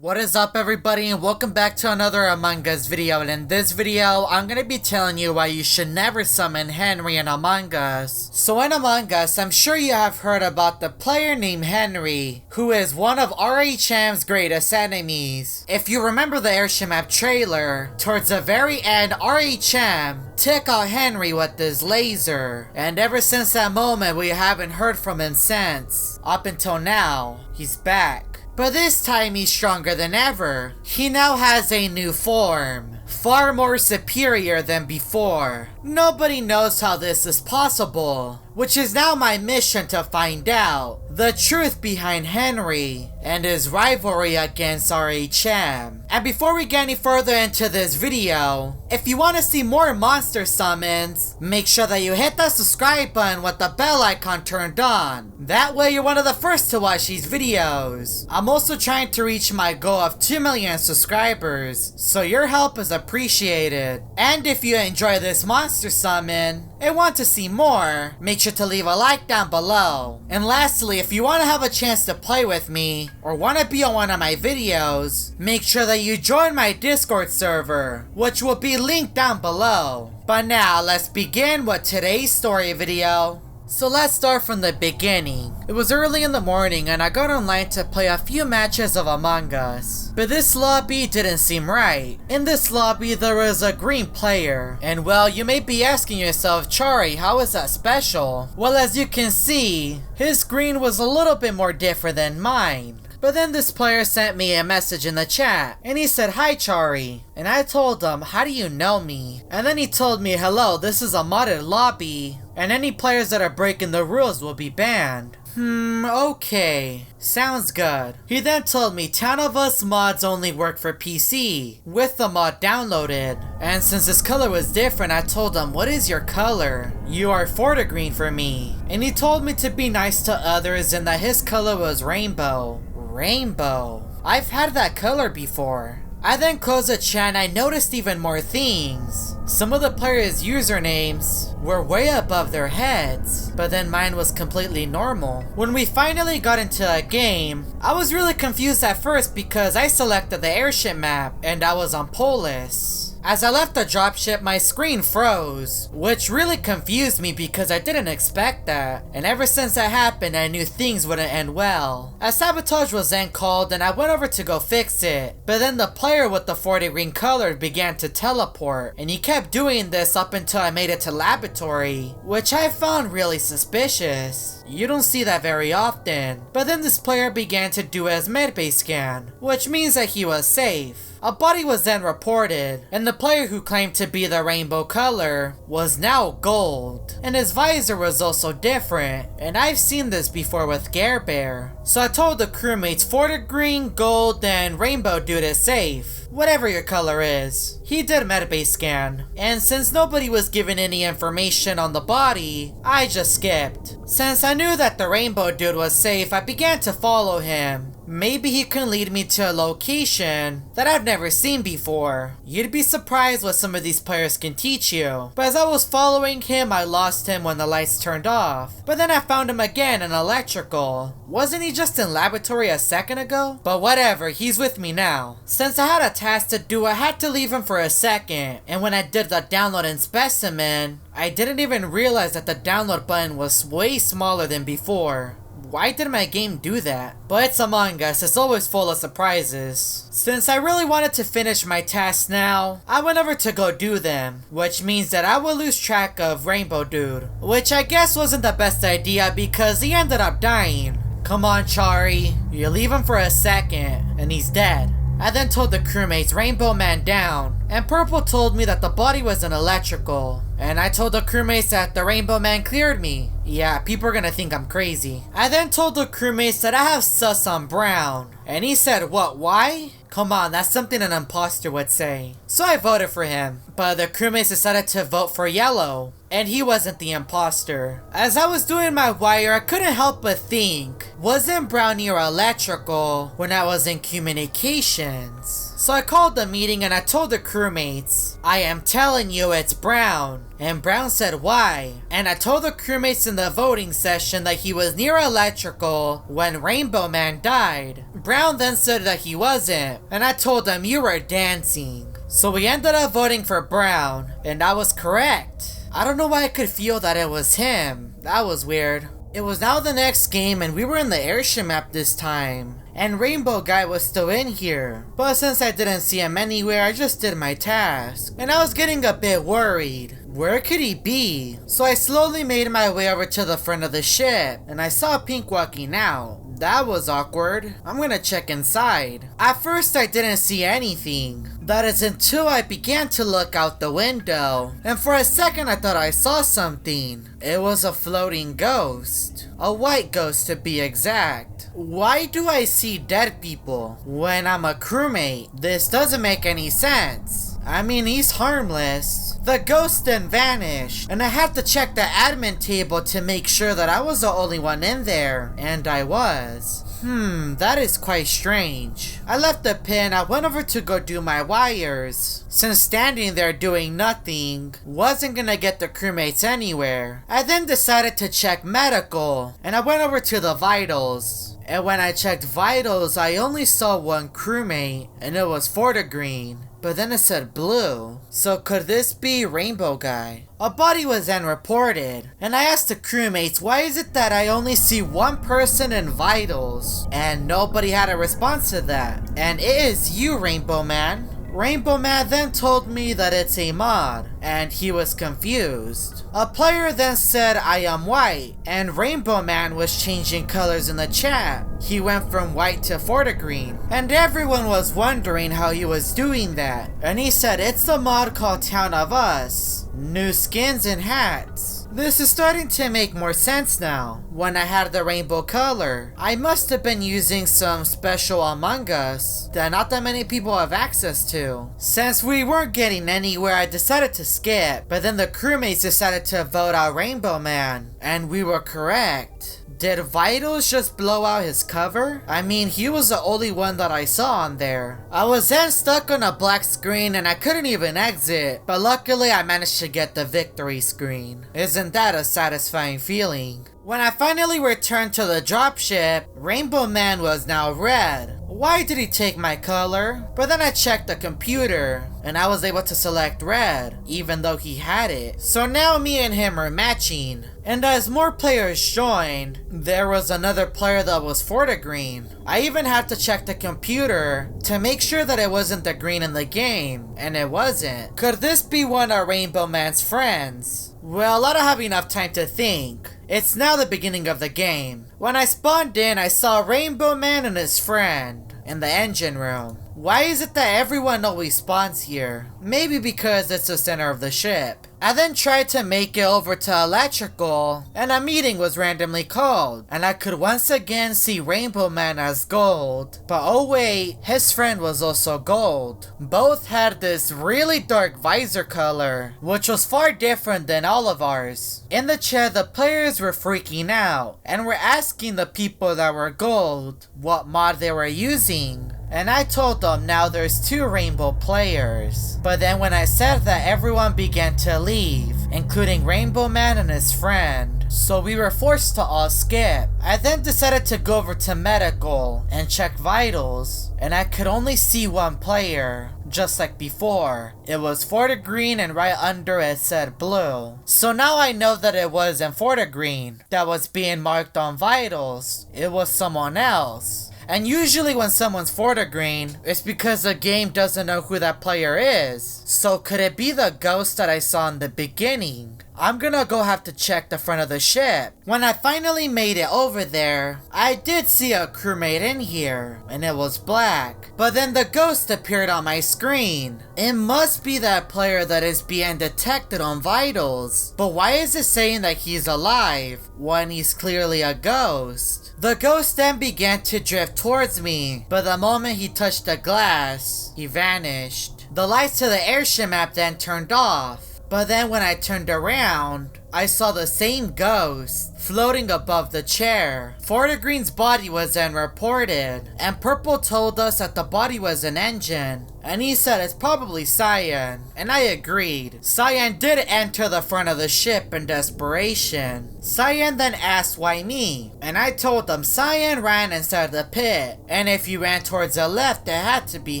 What is up everybody and welcome back to another Among Us video, and in this video I'm gonna be telling you why you should never summon Henry in Among Us. So in Among Us, I'm sure you have heard about the player named Henry, who is one of RHM's greatest enemies. If you remember the Airship map trailer, towards the very end RHM took out Henry with this laser, and ever since that moment we haven't heard from him since. Up until now, he's back. But this time he's stronger than ever. He now has a new form, far more superior than before. Nobody knows how this is possible, which is now my mission to find out the truth behind Henry and his rivalry against RHM. And before we get any further into this video, if you want to see more monster summons, make sure that you hit the subscribe button with the bell icon turned on. That way you're one of the first to watch these videos. I'm also trying to reach my goal of 2 million subscribers, so your help is appreciated. And if you enjoy this monster summon and want to see more, make sure to leave a like down below. And lastly, if you want to have a chance to play with me or want to be on one of my videos, make sure that you join my Discord server, which will be linked down below. But now let's begin with today's story video. So let's start from the beginning. It was early in the morning and I got online to play a few matches of Among Us. But this lobby didn't seem right. In this lobby there was a green player. And well, you may be asking yourself, Chari, how is that special? Well, as you can see, his green was a little bit more different than mine. But then this player sent me a message in the chat, and he said, "Hi Chari." And I told him, "How do you know me?" And then he told me, "Hello, this is a modded lobby, and any players that are breaking the rules will be banned." Okay. Sounds good. He then told me 10 of us mods only work for PC, with the mod downloaded. And since his color was different, I told him, "What is your color?" "You are Forta green for me." And he told me to be nice to others and that his color was rainbow. Rainbow. I've had that color before. I then closed the chat and I noticed even more things. Some of the players' usernames were way above their heads, but then mine was completely normal. When we finally got into a game, I was really confused at first because I selected the airship map and I was on Polis. As I left the dropship, my screen froze, which really confused me because I didn't expect that. And ever since that happened, I knew things wouldn't end well. A sabotage was then called and I went over to go fix it. But then the player with the 40 green color began to teleport, and he kept doing this up until I made it to laboratory, which I found really suspicious. You don't see that very often. But then this player began to do his medbay scan, which means that he was safe. A body was then reported, and the player who claimed to be the rainbow color was now gold. And his visor was also different, and I've seen this before with Gare Bear. So I told the crewmates Forta green, gold, and rainbow dude is safe, whatever your color is. He did a medbay scan, and since nobody was given any information on the body, I just skipped. Since I knew that the rainbow dude was safe, I began to follow him. Maybe he can lead me to a location that I've never seen before. You'd be surprised what some of these players can teach you. But as I was following him, I lost him when the lights turned off. But then I found him again in electrical. Wasn't he just in laboratory a second ago? But whatever, he's with me now. Since I had a task to do, I had to leave him for a second. And when I did the download in Specimen, I didn't even realize that the download button was way smaller than before. Why did my game do that? But it's Among Us, it's always full of surprises. Since I really wanted to finish my tasks now, I went over to go do them, which means that I will lose track of Rainbow Dude, which I guess wasn't the best idea because he ended up dying. Come on Chari, you leave him for a second, and he's dead. I then told the crewmates Rainbow Man down, and Purple told me that the body was in electrical. And I told the crewmates that the Rainbow Man cleared me. Yeah, people are gonna think I'm crazy. I then told the crewmates that I have sus on Brown. And he said, "What, why?" Come on, that's something an imposter would say. So I voted for him, but the crewmates decided to vote for Yellow, and he wasn't the imposter. As I was doing my wire, I couldn't help but think, wasn't Brown near electrical when I was in communications? So I called the meeting and I told the crewmates, "I am telling you it's Brown." And Brown said, "Why?" And I told the crewmates in the voting session that he was near electrical when Rainbow Man died. Brown then said that he wasn't, and I told him you were dancing. So we ended up voting for Brown, and I was correct. I don't know why I could feel that it was him. That was weird. It was now the next game and we were in the airship map this time. And Rainbow Guy was still in here. But since I didn't see him anywhere, I just did my task. And I was getting a bit worried. Where could he be? So I slowly made my way over to the front of the ship. And I saw Pink walking out. That was awkward. I'm gonna check inside. At first I didn't see anything. That is until I began to look out the window. And for a second I thought I saw something. It was a floating ghost. A white ghost to be exact. Why do I see dead people when I'm a crewmate? This doesn't make any sense. I mean, he's harmless. The ghost then vanished, and I had to check the admin table to make sure that I was the only one in there, and I was. That is quite strange. I left the pin, I went over to go do my wires. Since standing there doing nothing wasn't gonna get the crewmates anywhere, I then decided to check medical, and I went over to the vitals. And when I checked vitals, I only saw one crewmate, and it was Fortigreen. But then it said blue. So could this be Rainbow Guy? A body was then reported, and I asked the crewmates, why is it that I only see one person in vitals? And nobody had a response to that. And it is you, Rainbow Man. Rainbow Man then told me that it's a mod, and he was confused. A player then said I am white, and Rainbow Man was changing colors in the chat. He went from white to Fortigreen, and everyone was wondering how he was doing that. And he said it's the mod called Town of Us. New skins and hats. This is starting to make more sense now. When I had the rainbow color, I must have been using some special Among Us that not that many people have access to. Since we weren't getting anywhere, I decided to skip, but then the crewmates decided to vote out Rainbow Man, and we were correct. Did Vitals just blow out his cover? I mean, he was the only one that I saw on there. I was then stuck on a black screen and I couldn't even exit, but luckily I managed to get the victory screen. Isn't that a satisfying feeling? When I finally returned to the dropship, Rainbow Man was now red. Why did he take my color? But then I checked the computer, and I was able to select red, even though he had it. So now me and him are matching. And as more players joined, there was another player that was Fortigreen. I even had to check the computer to make sure that it wasn't the green in the game, and it wasn't. Could this be one of Rainbow Man's friends? Well, I don't have enough time to think. It's now the beginning of the game. When I spawned in, I saw Rainbow Man and his friend in the engine room. Why is it that everyone always spawns here? Maybe because it's the center of the ship. I then tried to make it over to electrical, and a meeting was randomly called, and I could once again see Rainbow Man as gold. But oh wait, his friend was also gold. Both had this really dark visor color, which was far different than all of ours. In the chat, the players were freaking out, and were asking the people that were gold what mod they were using. And I told them now there's 2 rainbow players. But then when I said that, everyone began to leave, including Rainbow Man and his friend. So we were forced to all skip. I then decided to go over to medical and check vitals, and I could only see one player. Just like before, it was Fortigreen, and right under it said blue. So now I know that it wasn't Fortigreen that was being marked on vitals. It was someone else. And usually when someone's Fortigreen, it's because the game doesn't know who that player is. So could it be the ghost that I saw in the beginning? I'm gonna go have to check the front of the ship. When I finally made it over there, I did see a crewmate in here, and it was black. But then the ghost appeared on my screen. It must be that player that is being detected on vitals. But why is it saying that he's alive when he's clearly a ghost? The ghost then began to drift towards me, but the moment he touched the glass, he vanished. The lights to the airship map then turned off. But then when I turned around, I saw the same ghost floating above the chair. Fortigreen's body was then reported, and Purple told us that the body was an engine, and he said it's probably Cyan, and I agreed. Cyan did enter the front of the ship in desperation. Cyan then asked why me, and I told him Cyan ran inside the pit, and if you ran towards the left it had to be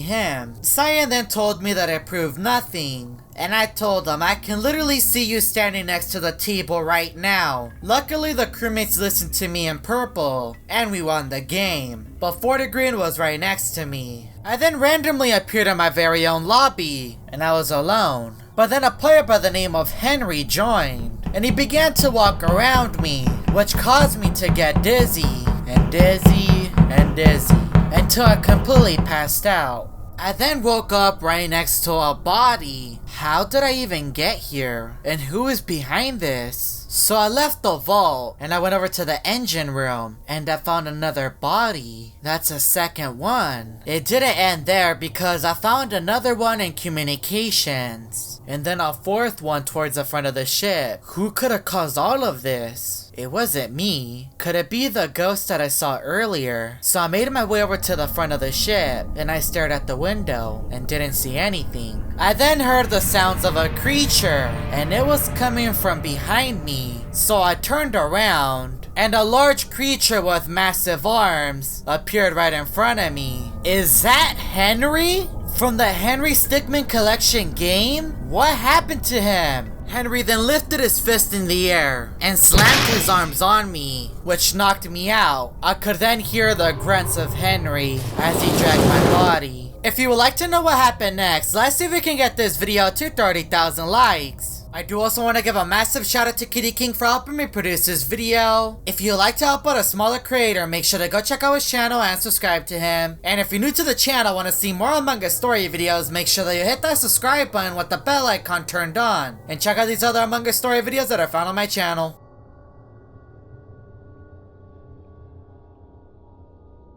him. Cyan then told me that it proved nothing, and I told him I can literally see you standing next to the table right now. Luckily the crewmates listened to me in Purple, and we won the game, but Fortigreen was right next to me. I then randomly appeared in my very own lobby, and I was alone. But then a player by the name of Henry joined, and he began to walk around me, which caused me to get dizzy, and dizzy, and dizzy, until I completely passed out. I then woke up right next to a body. How did I even get here? And who is behind this? So I left the vault and I went over to the engine room and I found another body. That's a second one. It didn't end there because I found another one in communications. And then a fourth one towards the front of the ship. Who could have caused all of this? It wasn't me. Could it be the ghost that I saw earlier? So I made my way over to the front of the ship and I stared at the window and didn't see anything. I then heard the sounds of a creature and it was coming from behind me. So I turned around and a large creature with massive arms appeared right in front of me. Is that Henry? From the Henry Stickmin Collection game? What happened to him? Henry then lifted his fist in the air and slammed his arms on me, which knocked me out. I could then hear the grunts of Henry as he dragged my body. If you would like to know what happened next, let's see if we can get this video to 30,000 likes. I do also want to give a massive shout out to Kitty King for helping me produce this video. If you'd like to help out a smaller creator, make sure to go check out his channel and subscribe to him. And if you're new to the channel and want to see more Among Us story videos, make sure that you hit that subscribe button with the bell icon turned on. And check out these other Among Us story videos that are found on my channel.